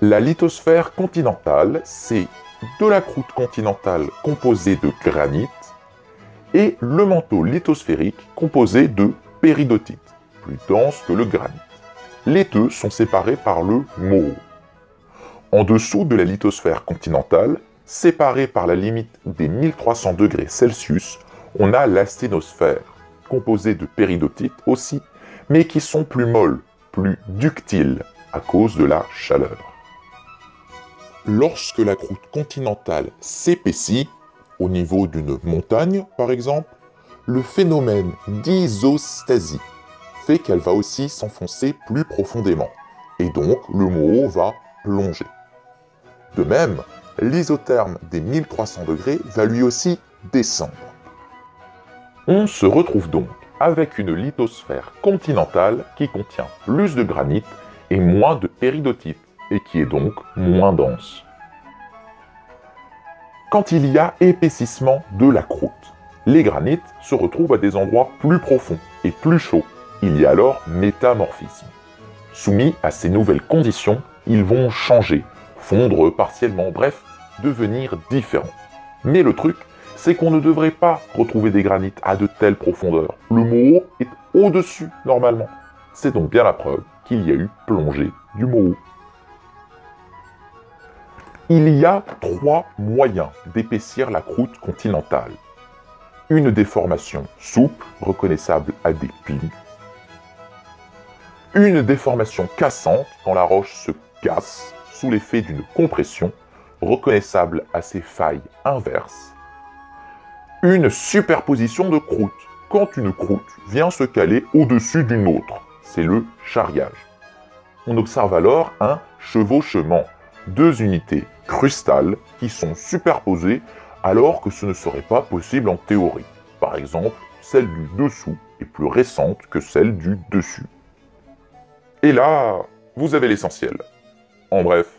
La lithosphère continentale, c'est de la croûte continentale composée de granit et le manteau lithosphérique composé de péridotite, plus dense que le granit. Les deux sont séparés par le Moho. En dessous de la lithosphère continentale, séparée par la limite des 1300 degrés Celsius, on a l'asténosphère, composée de péridotite aussi, mais qui sont plus molles, plus ductiles, à cause de la chaleur. Lorsque la croûte continentale s'épaissit, au niveau d'une montagne par exemple, le phénomène d'isostasie fait qu'elle va aussi s'enfoncer plus profondément, et donc le Moho va plonger. De même, l'isotherme des 1300 degrés va lui aussi descendre. On se retrouve donc avec une lithosphère continentale qui contient plus de granit et moins de péridotite, et qui est donc moins dense. Quand il y a épaississement de la croûte, les granites se retrouvent à des endroits plus profonds et plus chauds. Il y a alors métamorphisme. Soumis à ces nouvelles conditions, ils vont changer, fondre partiellement, bref, devenir différents. Mais le truc, c'est qu'on ne devrait pas retrouver des granites à de telles profondeurs. Le Moho est au-dessus, normalement. C'est donc bien la preuve qu'il y a eu plongée du Moho. Il y a 3 moyens d'épaissir la croûte continentale. Une déformation souple, reconnaissable à des plis. Une déformation cassante, quand la roche se casse, sous l'effet d'une compression, reconnaissable à ses failles inverses. Une superposition de croûtes, quand une croûte vient se caler au-dessus d'une autre. C'est le charriage. On observe alors un chevauchement, 2 unités crustales qui sont superposées alors que ce ne serait pas possible en théorie. Par exemple, celle du dessous est plus récente que celle du dessus. Et là, vous avez l'essentiel. En bref,